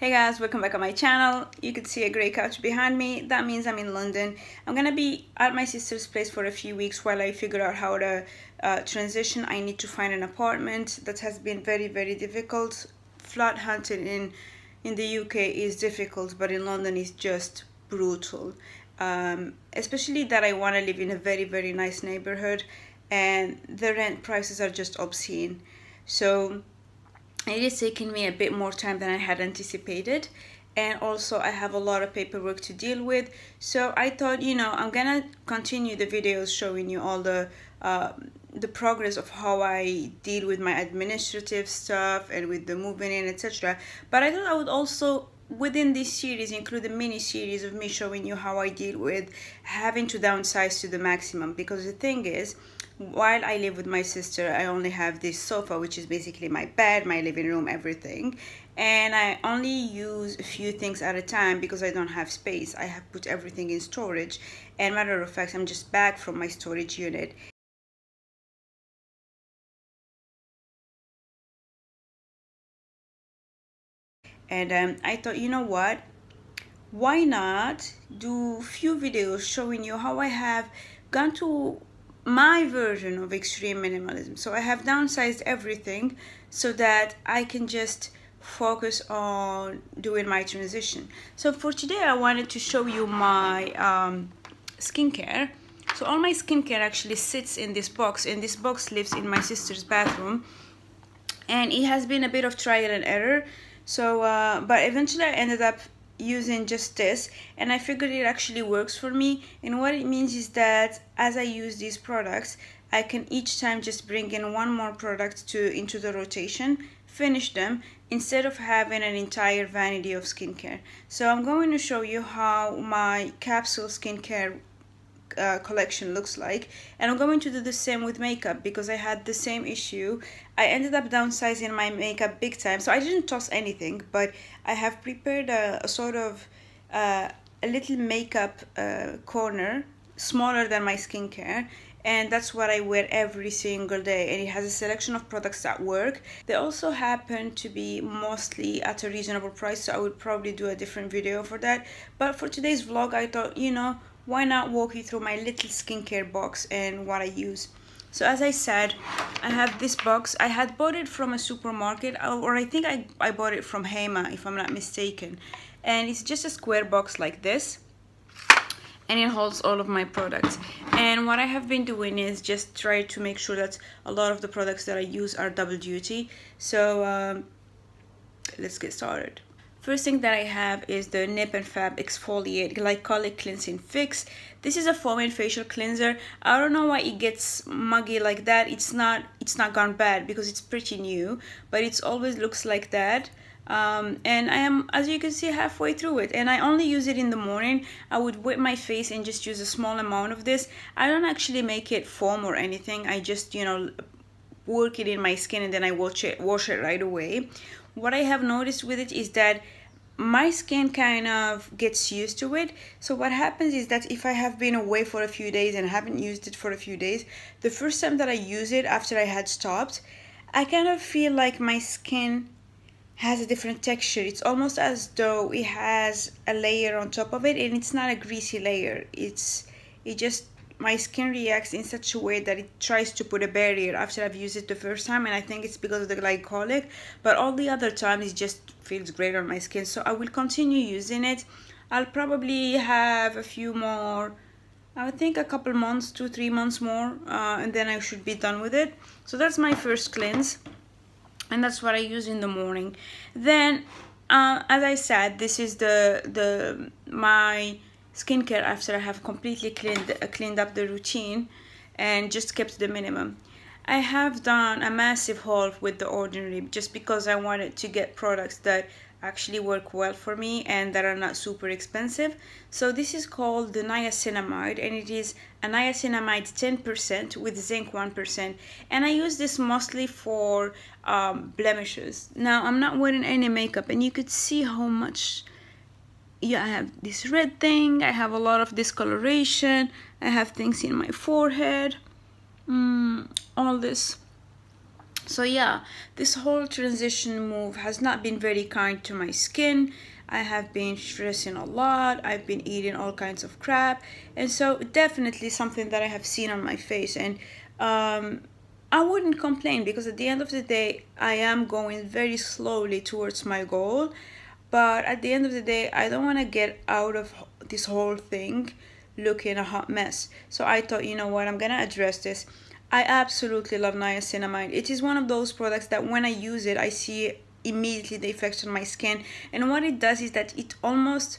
Hey guys, welcome back on my channel. You can see a grey couch behind me. That means I'm in London. I'm gonna be at my sister's place for a few weeks while I figure out how to transition. I need to find an apartment. That has been very difficult. Flat hunting in the UK is difficult, but in London is just brutal. Especially that I want to live in a very nice neighborhood, and the rent prices are just obscene. So it is taking me a bit more time than I had anticipated, and also I have a lot of paperwork to deal with. So I thought, I'm gonna continue the videos showing you all the progress of how I deal with my administrative stuff and with the moving in, etc. But I thought I would also within this series include a mini series of me showing you how I deal with having to downsize to the maximum, because the thing is, while I live with my sister, I only have this sofa, which is basically my bed, my living room, everything. And I only use a few things at a time because I don't have space. I have put everything in storage. And matter of fact, I'm just back from my storage unit. And I thought, you know what? Why not do a few videos showing you how I have gone to my version of extreme minimalism. So I have downsized everything so that I can just focus on doing my transition. So for today I wanted to show you my skincare. So all my skincare actually sits in this box, and this box lives in my sister's bathroom, and it has been a bit of trial and error. So but eventually I ended up using just this, and I figured it actually works for me. And what it means is that as I use these products, I can each time just bring in one more product into the rotation, finish them, instead of having an entire vanity of skincare. So I'm going to show you how my capsule skincare collection looks like, and I'm going to do the same with makeup because I had the same issue. I ended up downsizing my makeup big time, so I didn't toss anything, but I have prepared a sort of a little makeup corner smaller than my skincare, and that's what I wear every single day, and it has a selection of products that work. They also happen to be mostly at a reasonable price, so I would probably do a different video for that. But for today's vlog, I thought, why not walk you through my little skincare box and what I use. So as I said, I have this box. I had bought it from a supermarket, or I think I bought it from Whamisa, if I'm not mistaken. And it's just a square box like this, and it holds all of my products. And what I have been doing is just try to make sure that a lot of the products that I use are double duty. So let's get started. First thing that I have is the Nip and Fab Exfoliate Glycolic Cleansing Fix. This is a foaming facial cleanser. I don't know why it gets muggy like that. It's not gone bad because it's pretty new, but it always looks like that. And I am, as you can see, halfway through it, and I only use it in the morning. I would wet my face and just use a small amount of this. I don't actually make it foam or anything. I just, work it in my skin and then I wash it right away. What I have noticed with it is that my skin kind of gets used to it. So what happens is that if I have been away for a few days and haven't used it for a few days, the first time that I use it after I had stopped, I kind of feel like my skin has a different texture. It's almost as though it has a layer on top of it, and it's not a greasy layer. My skin reacts in such a way that it tries to put a barrier after I've used it the first time, and I think it's because of the glycolic, but all the other times it just feels great on my skin. So I will continue using it. I'll probably have a few more, I think a couple months, 2-3 months more, and then I should be done with it. So that's my first cleanse, and that's what I use in the morning. Then as I said, this is my skincare after I have completely cleaned up the routine and just kept the minimum. I have done a massive haul with The Ordinary just because I wanted to get products that actually work well for me and that are not super expensive. So this is called the Niacinamide, and it is a niacinamide 10% with zinc 1%, and I use this mostly for blemishes. Now I'm not wearing any makeup, and you could see how much, I have this red thing, I have a lot of discoloration, I have things in my forehead, all this. So yeah, this whole transition move has not been very kind to my skin. I have been stressing a lot. I've been eating all kinds of crap. And so definitely something that I have seen on my face. And I wouldn't complain, because at the end of the day, I am going very slowly towards my goal. But at the end of the day, I don't want to get out of this whole thing looking a hot mess. So I thought, you know what, I'm going to address this. I absolutely love niacinamide. It is one of those products that when I use it, I see immediately the effects on my skin. And what it does is that it almost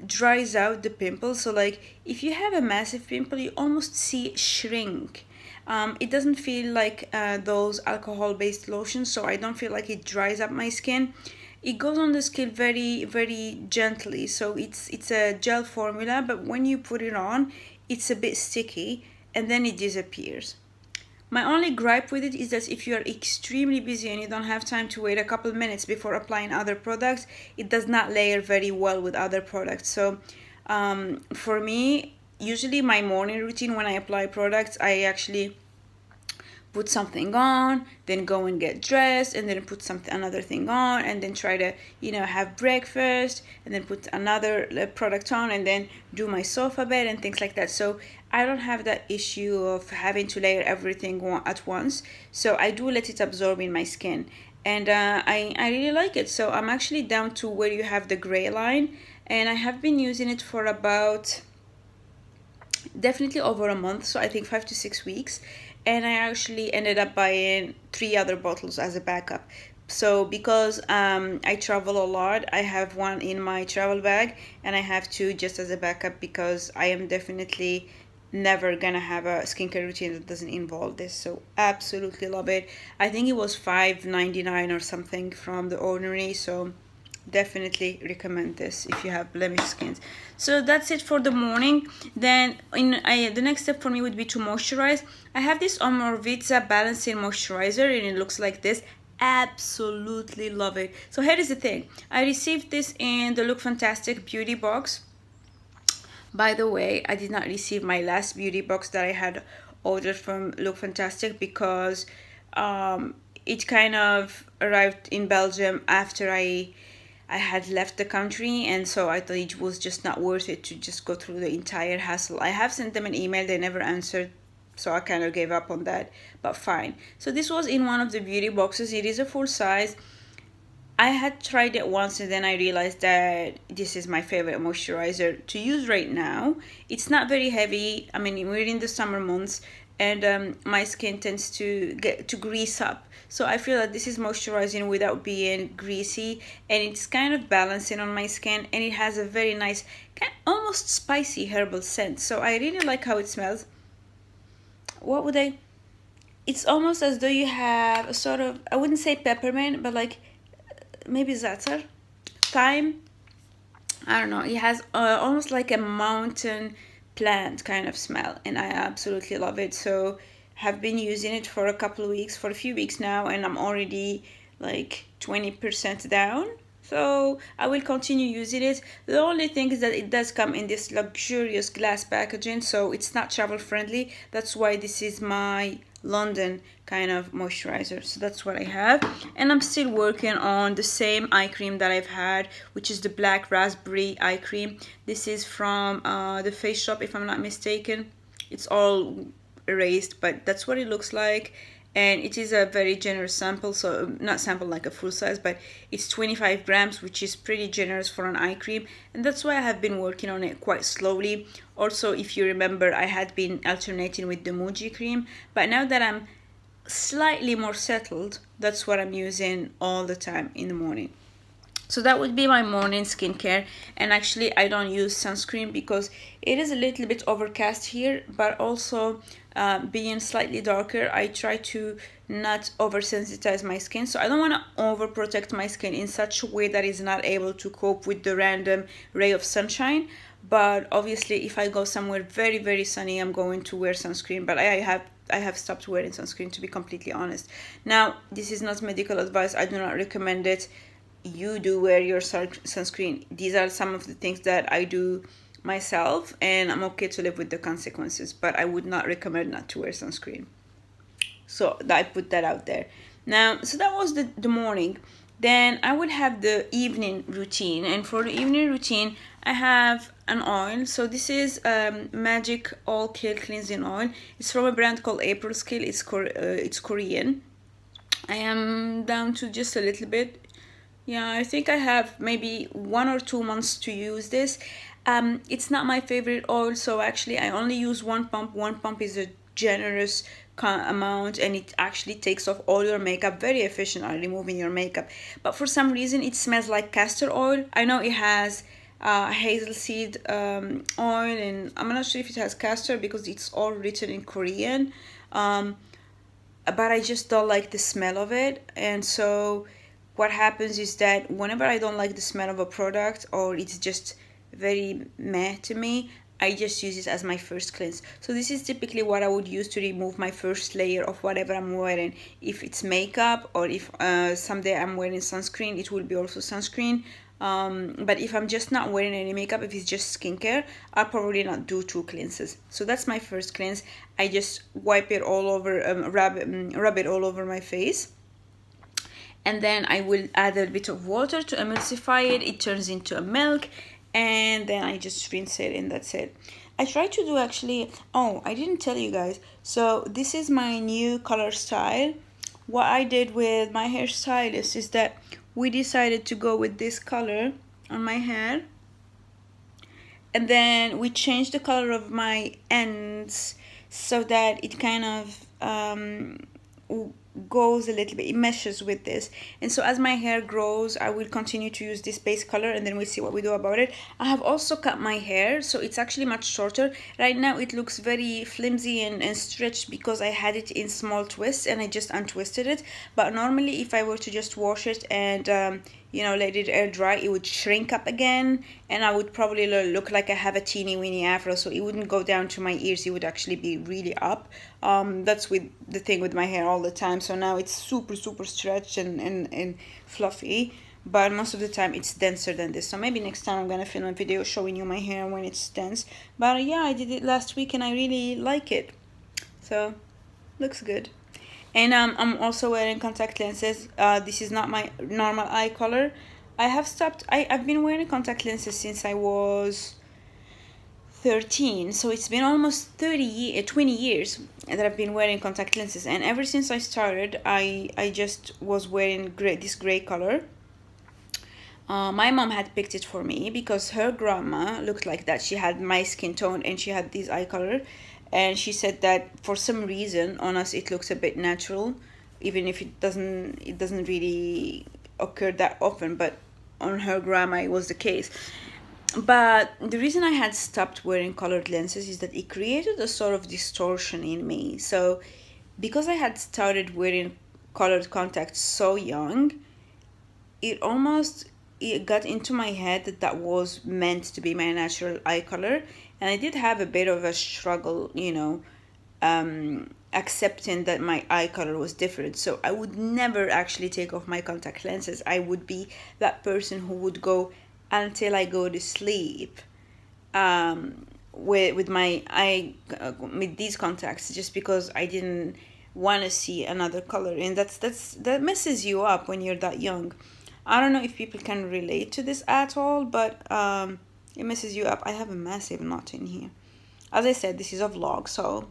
dries out the pimple. So like if you have a massive pimple, you almost see it shrink. It doesn't feel like those alcohol-based lotions, so I don't feel like it dries up my skin. It goes on the skin very, very gently. So it's a gel formula, but when you put it on, it's a bit sticky and then it disappears. My only gripe with it is that if you are extremely busy and you don't have time to wait a couple minutes before applying other products, it does not layer very well with other products. So for me, usually my morning routine when I apply products, I actually put something on, then go and get dressed, and then put another thing on, and then try to, you know, have breakfast, and then put another product on, and then do my sofa bed and things like that. So I don't have that issue of having to layer everything at once. So I do let it absorb in my skin, and I really like it. So I'm actually down to where you have the gray line, and I have been using it for about definitely over a month, so I think 5 to 6 weeks. And I actually ended up buying 3 other bottles as a backup. So because I travel a lot, I have one in my travel bag, and I have 2 just as a backup, because I am definitely never gonna have a skincare routine that doesn't involve this. So absolutely love it. I think it was $5.99 or something from The Ordinary, so definitely recommend this if you have blemished skins. So that's it for the morning. Then the next step for me would be to moisturize. I have this Omorovisca balancing moisturizer, and it looks like this. Absolutely love it. So here is the thing, I received this in the Look Fantastic beauty box. By the way, I did not receive my last beauty box that I had ordered from Look Fantastic, because it kind of arrived in Belgium after I had left the country, and so I thought it was just not worth it to just go through the entire hassle. I have sent them an email, they never answered, so I kind of gave up on that, but fine. So this was in one of the beauty boxes. It is a full size. I had tried it once, and then I realized that this is my favorite moisturizer to use right now. It's not very heavy. I mean, we're in the summer months, and my skin tends to get to grease up. So I feel that this is moisturizing without being greasy, and it's kind of balancing on my skin, and it has a very nice, almost spicy herbal scent. So I really like how it smells. It's almost as though you have a sort of, I wouldn't say peppermint, but like maybe za'atar, thyme. I don't know. It has almost like a mountain plant kind of smell, and I absolutely love it. So have been using it for a few weeks now, and I'm already like 20% down. So I will continue using it. The only thing is that it does come in this luxurious glass packaging, so it's not travel friendly. That's why this is my London kind of moisturizer. So that's what I have, and I'm still working on the same eye cream that I've had, which is the black raspberry eye cream. This is from the Face Shop, if I'm not mistaken. It's all erased, but that's what it looks like, and it is a very generous sample. So not sample like a full size, but it's 25 grams, which is pretty generous for an eye cream, and that's why I have been working on it quite slowly. Also, if you remember, I had been alternating with the Muji cream, but now that I'm slightly more settled, that's what I'm using all the time in the morning. So that would be my morning skincare. And actually I don't use sunscreen because it is a little bit overcast here, but also being slightly darker, I try to not oversensitize my skin. So I don't want to overprotect my skin in such a way that it's not able to cope with the random ray of sunshine. But obviously if I go somewhere very, very sunny, I'm going to wear sunscreen, but I have stopped wearing sunscreen, to be completely honest. Now, this is not medical advice. I do not recommend it. You do wear your sunscreen. These are some of the things that I do myself, and I'm okay to live with the consequences, but I would not recommend not to wear sunscreen. So I put that out there. Now, so that was the morning. Then I will have the evening routine, and for the evening routine I have an oil. So this is Magic All Kill Cleansing Oil. It's from a brand called April's Kill. It's Korean. I am down to just a little bit. Yeah, I think I have maybe 1 or 2 months to use this. It's not my favorite oil, so actually I only use 1 pump. 1 pump is a generous amount, and it actually takes off all your makeup, very efficient at removing your makeup. But for some reason it smells like castor oil. I know it has hazel seed oil, and I'm not sure if it has castor because it's all written in Korean, but I just don't like the smell of it. And so what happens is that whenever I don't like the smell of a product, or it's just very meh to me, I just use it as my first cleanse. So this is typically what I would use to remove my first layer of whatever I'm wearing. If it's makeup, or if someday I'm wearing sunscreen, it will be also sunscreen. But if I'm just not wearing any makeup, if it's just skincare, I'll probably not do 2 cleanses. So that's my first cleanse. I just wipe it all over, rub it all over my face. And then I will add a bit of water to emulsify it. It turns into a milk. And then I just rinse it, and that's it. I try to do actually, oh, I didn't tell you guys. So this is my new color style. What I did with my hairstylist is that we decided to go with this color on my hair. And then we changed the color of my ends so that it kind of goes a little bit, it meshes with this. And so as my hair grows, I will continue to use this base color, and then we'll see what we do about it. I have also cut my hair, so it's actually much shorter. Right now it looks very flimsy and stretched because I had it in small twists and I just untwisted it. But normally if I were to just wash it and you know, let it air dry, it would shrink up again, and I would probably look like I have a teeny weeny afro, so it wouldn't go down to my ears, it would actually be really up. That's with the thing with my hair all the time. So now it's super stretched and fluffy, but most of the time it's denser than this. So maybe next time I'm gonna film a video showing you my hair when it's dense. But yeah, I did it last week and I really like it, so looks good. And I'm also wearing contact lenses. This is not my normal eye color. I've been wearing contact lenses since I was 13, so it's been almost 20 years that I've been wearing contact lenses. And ever since I started, I just was wearing this gray color. My mom had picked it for me because her grandma looked like that. She had my skin tone and she had this eye color. And she said that for some reason on us it looks a bit natural, even if it doesn't really occur that often, but on her grandma it was the case. But the reason I had stopped wearing colored lenses is that it created a sort of distortion in me. So because I had started wearing colored contacts so young, it got into my head that that was meant to be my natural eye color. And I did have a bit of a struggle, you know, accepting that my eye color was different. So I would never actually take off my contact lenses. I would be that person who would go until I go to sleep with these contacts, just because I didn't want to see another color. And that messes you up when you're that young. I don't know if people can relate to this at all, but it messes you up. I have a massive knot in here. As I said, this is a vlog, so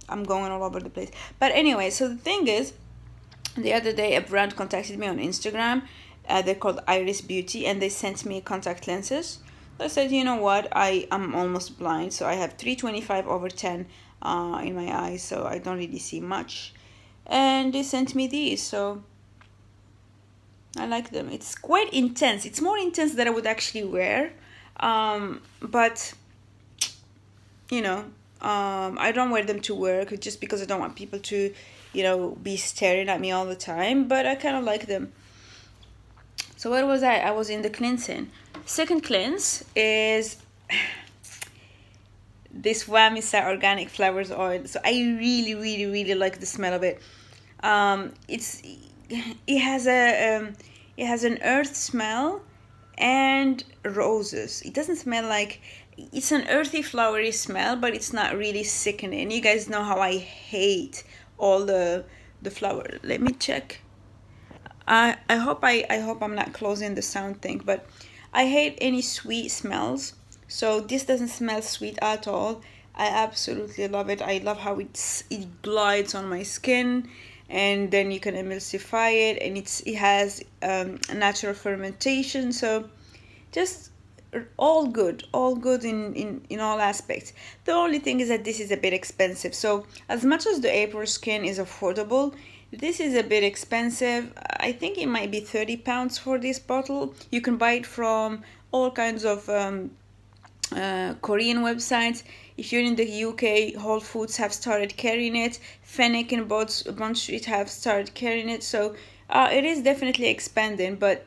I'm going all over the place. But anyway, so the thing is, the other day a brand contacted me on Instagram. They're called Iris Beauty, and they sent me contact lenses. So I said, you know what, I'm almost blind, so I have 325/10 in my eyes, so I don't really see much. And they sent me these, so I like them. It's quite intense. It's more intense than I would actually wear. But you know, I don't wear them to work just because I don't want people to, you know, be staring at me all the time, but I kind of like them. So where was I? I was in the cleansing. Second cleanse is this Whamisa organic flowers oil. So I really like the smell of it. It has an earth smell and roses. It doesn't smell like, it's an earthy flowery smell, but it's not really sickening. You guys know how I hate all the flower. Let me check. I hope I'm not closing the sound thing, but I hate any sweet smells. So this doesn't smell sweet at all. I absolutely love it. I love how it glides on my skin, and then you can emulsify it, and it has natural fermentation. So just all good in all aspects. The only thing is that this is a bit expensive. So as much as the April Skin is affordable, this is a bit expensive. I think it might be 30 pounds for this bottle. You can buy it from all kinds of Korean websites. If you're in the UK, Whole Foods have started carrying it. Fennec and Bond Street have started carrying it. So it is definitely expanding, but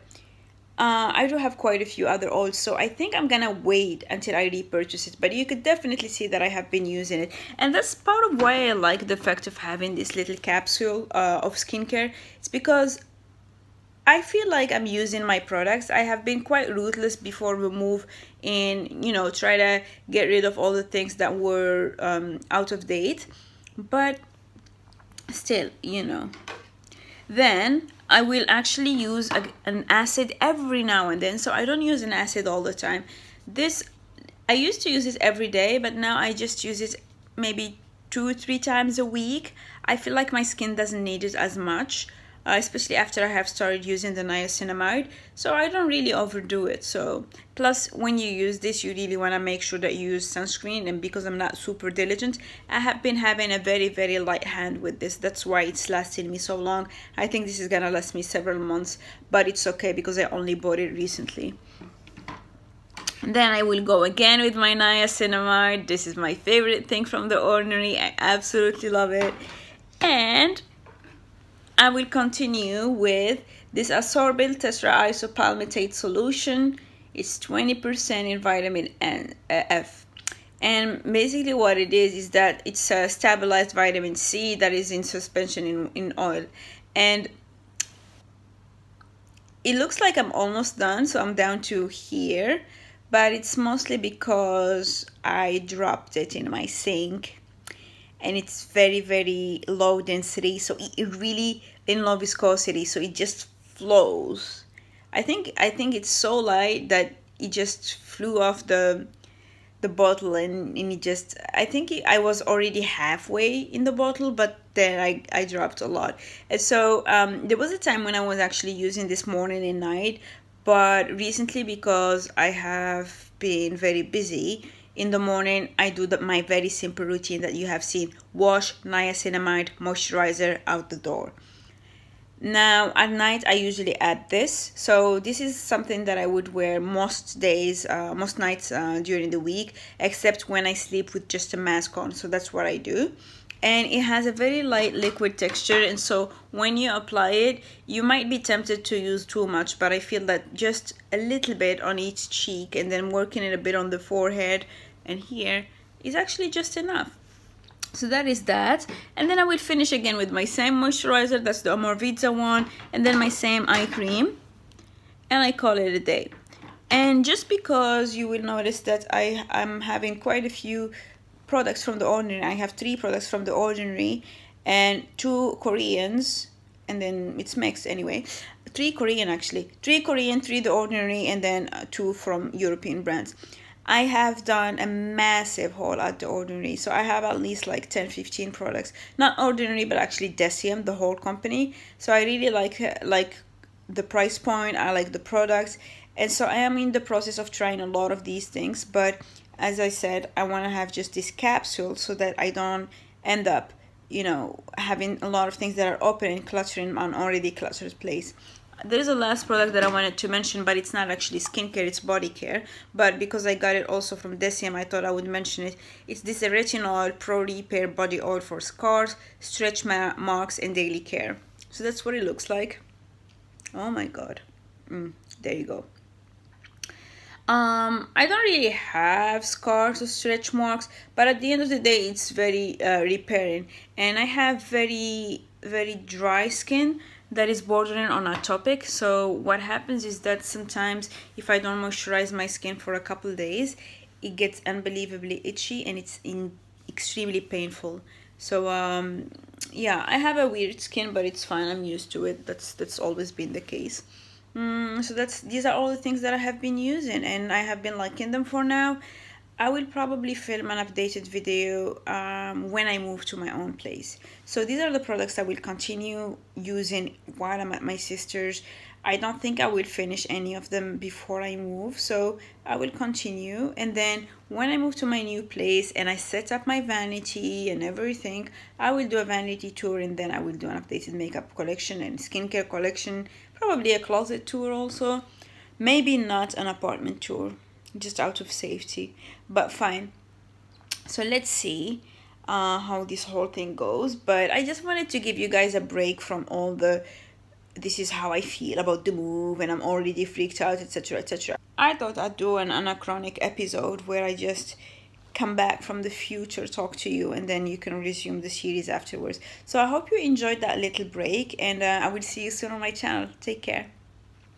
I do have quite a few other oils, so I think I'm gonna wait until I repurchase it. But you could definitely see that I have been using it, and that's part of why I like the fact of having this little capsule of skincare. It's because I feel like I'm using my products. I have been quite ruthless before we move in, you know, try to get rid of all the things that were out of date, but still, you know. Then I will actually use an acid every now and then, so I don't use an acid all the time. This, I used to use it every day, but now I just use it maybe 2 or 3 times a week. I feel like my skin doesn't need it as much, especially after I have started using the niacinamide, so I don't really overdo it. So plus, when you use this, you really want to make sure that you use sunscreen, and because I'm not super diligent, I have been having a very light hand with this. That's why it's lasting me so long. I think this is gonna last me several months, but it's okay because I only bought it recently. Then I will go again with my niacinamide. This is my favorite thing from The Ordinary. I absolutely love it. And I will continue with this ascorbyl tetraisopalmitate solution. It's 20% in vitamin F. And basically what it is that it's a stabilized vitamin C that is in suspension in oil. And it looks like I'm almost done, so I'm down to here. But it's mostly because I dropped it in my sink. And it's very low density, so it really in low viscosity, so it just flows. I think it's so light that it just flew off the bottle, and it just, I think I was already halfway in the bottle, but then I dropped a lot. And so there was a time when I was actually using this morning and night, but recently, because I have been very busy, in the morning, I do my very simple routine that you have seen. Wash, niacinamide, moisturizer, out the door. Now, at night, I usually add this. So this is something that I would wear most days, most nights during the week, except when I sleep with just a mask on. So that's what I do. And it has a very light liquid texture, and so when you apply it, you might be tempted to use too much, but I feel that just a little bit on each cheek and then working it a bit on the forehead and here is actually just enough. So that is that. And then I will finish again with my same moisturizer, that's the Omorovisca one, and then my same eye cream, and I call it a day. And just because you will notice that I'm having quite a few products from The Ordinary. I have 3 products from The Ordinary and 2 Koreans, and then it's mixed anyway. 3 Korean actually. 3 Korean, 3 The Ordinary, and then 2 from European brands. I have done a massive haul at The Ordinary, so I have at least like 10-15 products. Not Ordinary, but actually Deciem, the whole company. So I really like the price point, I like the products, and so I am in the process of trying a lot of these things, but as I said, I want to have just this capsule so that I don't end up, you know, having a lot of things that are open and cluttering an already cluttered place. There's a last product that I wanted to mention, but it's not actually skincare, it's body care. But because I got it also from Deciem, I thought I would mention it. It's this retinol Pro Repair Body Oil for scars, stretch marks, and daily care. So that's what it looks like. Oh my god. There you go. I don't really have scars or stretch marks, but at the end of the day, it's very repairing. And I have very dry skin that is bordering on atopic. So what happens is that sometimes if I don't moisturize my skin for a couple of days, it gets unbelievably itchy and it's extremely painful. So yeah, I have a weird skin, but it's fine. I'm used to it. That's always been the case. So these are all the things that I have been using, and I have been liking them for now. I will probably film an updated video when I move to my own place. So these are the products I will continue using while I'm at my sister's. I don't think I will finish any of them before I move, so I will continue. And then when I move to my new place and I set up my vanity and everything, I will do a vanity tour, and then I will do an updated makeup collection and skincare collection, probably a closet tour also. Maybe not an apartment tour, just out of safety, but fine. So let's see how this whole thing goes. But I just wanted to give you guys a break from all the this is how I feel about the move and I'm already freaked out, etc, etc. I thought I'd do an anachronic episode where I just come back from the future, talk to you, and then you can resume the series afterwards. So I hope you enjoyed that little break, and I will see you soon on my channel. Take care.